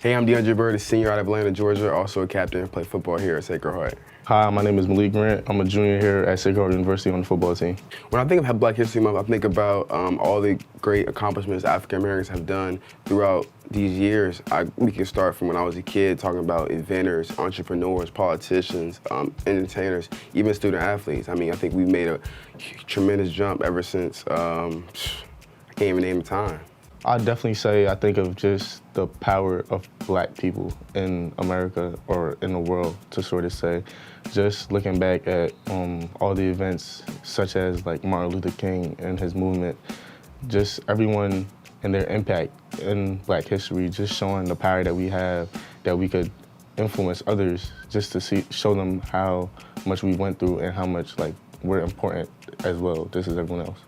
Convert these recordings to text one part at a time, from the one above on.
Hey, I'm DeAndre Byrd, a senior out of Atlanta, Georgia, also a captain, play football here at Sacred Heart. Hi, my name is Malik. I'm a junior here at Sacred Heart University on the football team. When I think of Black History Month, I think about all the great accomplishments African Americans have done throughout these years. We can start from when I was a kid, talking about inventors, entrepreneurs, politicians, entertainers, even student athletes. I mean, I think we made a tremendous jump ever since, I can't even name the time. I'd definitely say I think of just the power of Black people in America or in the world, to sort of say. Just looking back at all the events such as like Martin Luther King and his movement, just everyone and their impact in Black history, just showing the power that we have, that we could influence others, just to show them how much we went through and how much like we're important as well, just as everyone else.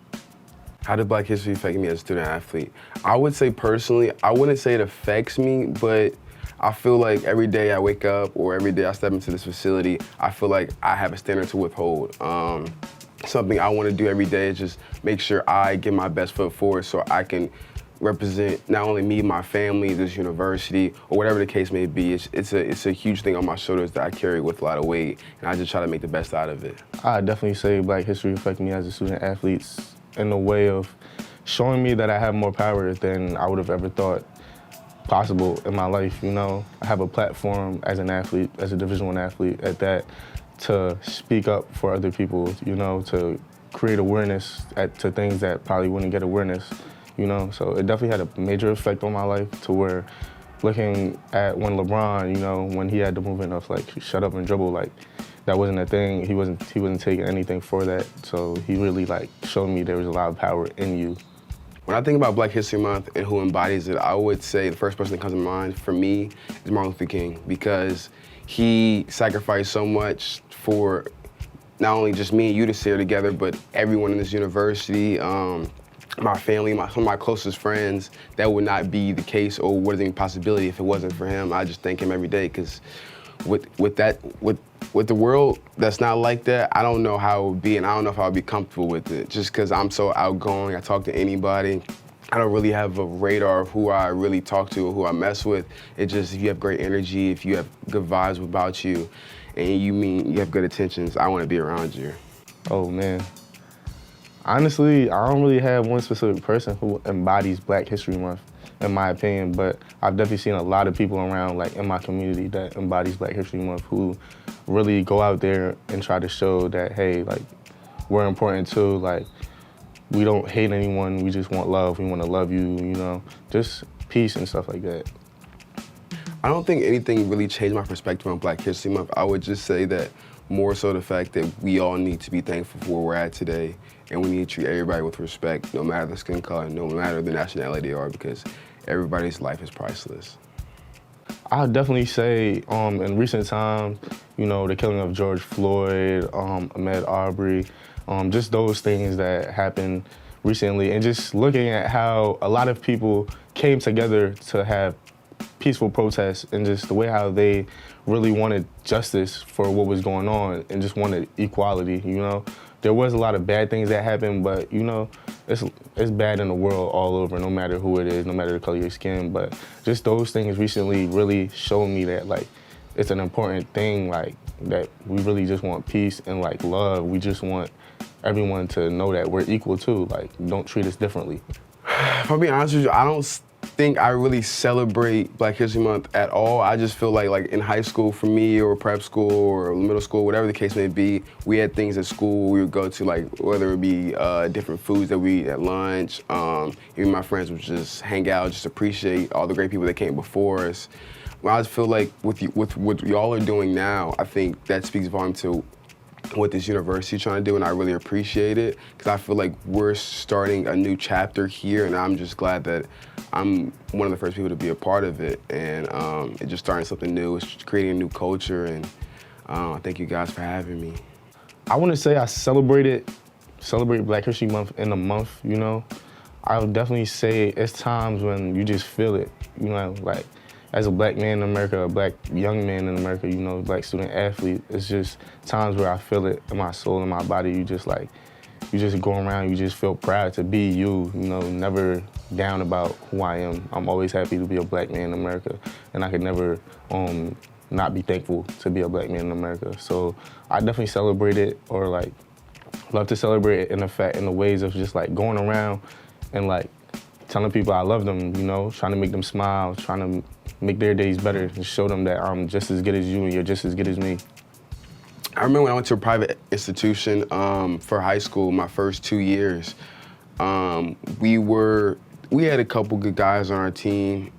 How did Black history affect me as a student athlete? I would say personally, I wouldn't say it affects me, but I feel like every day I wake up or every day I step into this facility, I feel like I have a standard to withhold. Something I want to do every day is just make sure I get my best foot forward so I can represent not only me, my family, this university, or whatever the case may be. It's a huge thing on my shoulders that I carry with a lot of weight, and I just try to make the best out of it. I definitely say Black history affected me as a student athlete in a way of showing me that I have more power than I would have ever thought possible in my life, you know. I have a platform as an athlete, as a Division I athlete at that, to speak up for other people, you know, to create awareness to things that probably wouldn't get awareness, you know. So it definitely had a major effect on my life, to where looking at when LeBron, you know, when he had the movement of like shut up and dribble, like that wasn't a thing. He wasn't taking anything for that. So he really like showed me there was a lot of power in you. When I think about Black History Month and who embodies it, I would say the first person that comes to mind for me is Martin Luther King, because he sacrificed so much for not only just me and you to share together, but everyone in this university, my family, some of my closest friends. That would not be the case or would have any possibility if it wasn't for him. I just thank him every day, because with the world that's not like that, I don't know how it would be, and I don't know if I would be comfortable with it. Just because I'm so outgoing, I talk to anybody. I don't really have a radar of who I really talk to or who I mess with. It's just if you have great energy, if you have good vibes about you, and you have good intentions, I want to be around you. Oh man. Honestly, I don't really have one specific person who embodies Black History Month, in my opinion, but I've definitely seen a lot of people around, like in my community, that embodies Black History Month, who really go out there and try to show that, hey, like, we're important too. Like, we don't hate anyone, we just want love. We want to love you, you know, just peace and stuff like that. I don't think anything really changed my perspective on Black History Month. I would just say that more so the fact that we all need to be thankful for where we're at today, and we need to treat everybody with respect, no matter the skin color, no matter the nationality they are, because everybody's life is priceless. I'll definitely say in recent times, you know, the killing of George Floyd, Ahmaud Arbery, just those things that happened recently, and just looking at how a lot of people came together to have peaceful protests, and just the way how they really wanted justice for what was going on and just wanted equality, you know. There was a lot of bad things that happened, but you know, it's bad in the world all over, no matter who it is, no matter the color of your skin. But just those things recently really showed me that like it's an important thing, like that we really just want peace and like love. We just want everyone to know that we're equal too. Like, don't treat us differently. If I'm being honest with you, I don't think I really celebrate Black History Month at all. I just feel like in high school for me, or prep school or middle school, whatever the case may be, we had things at school we would go to, like whether it be different foods that we eat at lunch. Even my friends would just hang out, just appreciate all the great people that came before us. Well, I just feel like with what y'all are doing now, I think that speaks volume to what this university is trying to do, and I really appreciate it, because I feel like we're starting a new chapter here, and I'm just glad that I'm one of the first people to be a part of it, and it's just starting something new. It's creating a new culture, and thank you guys for having me. I want to say I celebrate Black History Month in a month, you know. I would definitely say it's times when you just feel it, you know, like as a Black man in America, a Black young man in America, you know, Black student athlete, it's just times where I feel it in my soul and my body. You just like, you just go around, you just feel proud to be you, never down about who I am. I'm always happy to be a black man in America, and I could never not be thankful to be a black man in America. So I definitely celebrate it, or like love to celebrate it in the ways of just like going around and like telling people I love them, trying to make them smile, trying to make their days better and show them that I'm just as good as you and you're just as good as me. I remember when I went to a private institution for high school, my first 2 years, we had a couple good guys on our team.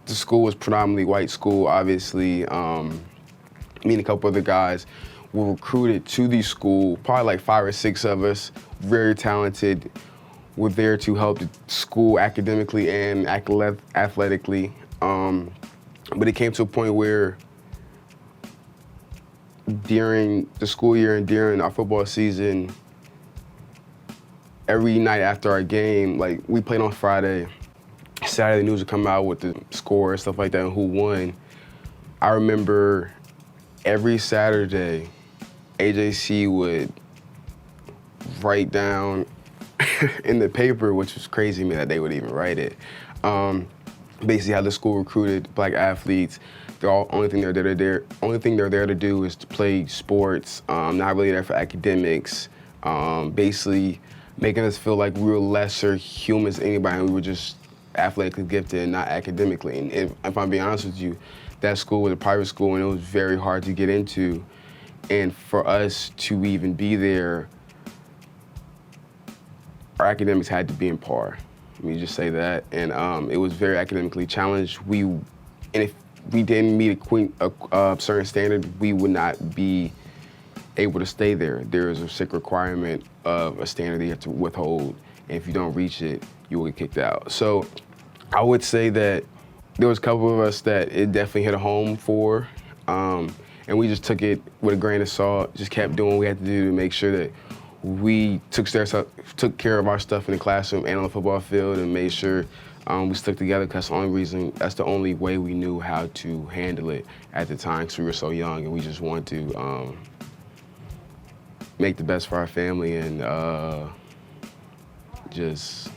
The school was predominantly white school, obviously. Me and a couple other guys were recruited to the school, probably like 5 or 6 of us, very talented. We're there to help the school academically and athletically. But it came to a point where during the school year and during our football season, every night after our game, like we played on Friday, Saturday the news would come out with the score and stuff like that and who won. I remember every Saturday, AJC would write down in the paper, which was crazy to me that they would even write it, basically how the school recruited black athletes. Only thing they're there to do is to play sports, not really there for academics, basically making us feel like we were lesser humans than anybody, and we were just athletically gifted and not academically. And if I'm being honest with you, that school was a private school and it was very hard to get into. And for us to even be there, our academics had to be in par. Let me just say that. And it was very academically challenged. And if we didn't meet a certain standard, we would not be able to stay there. There is a strict requirement of a standard that you have to withhold, and if you don't reach it, you will get kicked out. So I would say that there was a couple of us that it definitely hit a home for, and we just took it with a grain of salt, just kept doing what we had to do to make sure that we took care of our stuff in the classroom and on the football field, and made sure we stuck together, because that's the only way we knew how to handle it at the time, because we were so young and we just wanted to make the best for our family and just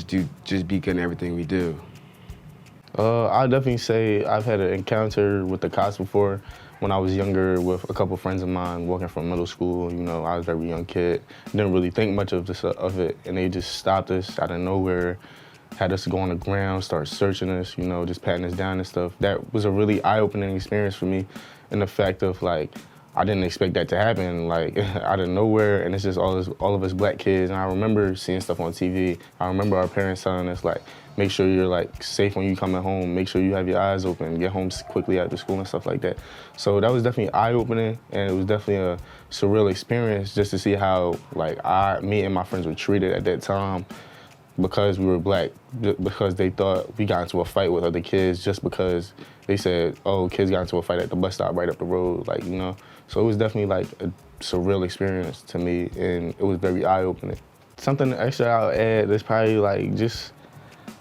be good in everything we do. I'll definitely say I've had an encounter with the cops before when I was younger with a couple friends of mine walking from middle school. I was a very young kid, didn't really think much of it, and they just stopped us out of nowhere, had us go on the ground, start searching us, just patting us down and stuff. That was a really eye-opening experience for me, in the fact of like, I didn't expect that to happen, like out of nowhere, and it's just all of us black kids. And I remember seeing stuff on TV. I remember our parents telling us like, make sure you're like safe when you coming home, make sure you have your eyes open, get home quickly after school and stuff like that. So that was definitely eye-opening, and it was definitely a surreal experience just to see how like me and my friends were treated at that time, because we were black, because they thought we got into a fight with other kids just because they said, oh, kids got into a fight at the bus stop right up the road, like, So it was definitely like a surreal experience to me, and it was very eye-opening. Something extra I'll add is probably like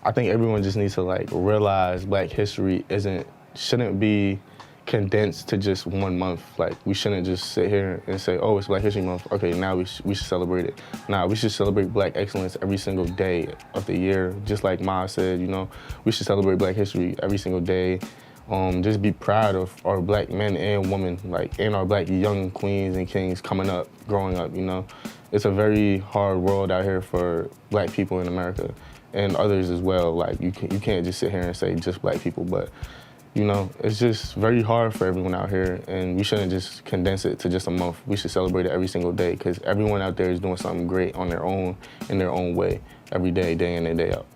I think everyone just needs to like realize Black history shouldn't be condensed to just 1 month. Like, we shouldn't just sit here and say, oh, it's Black History Month, okay, now we should celebrate it. Nah, we should celebrate Black excellence every single day of the year. Just like Ma said, we should celebrate Black history every single day. Just be proud of our Black men and women, like, and our Black young queens and kings coming up, growing up, It's a very hard world out here for Black people in America, and others as well. Like, you can't just sit here and say just Black people, but it's just very hard for everyone out here, and we shouldn't just condense it to just a month. We should celebrate it every single day, because everyone out there is doing something great on their own, in their own way, every day, day in and day out.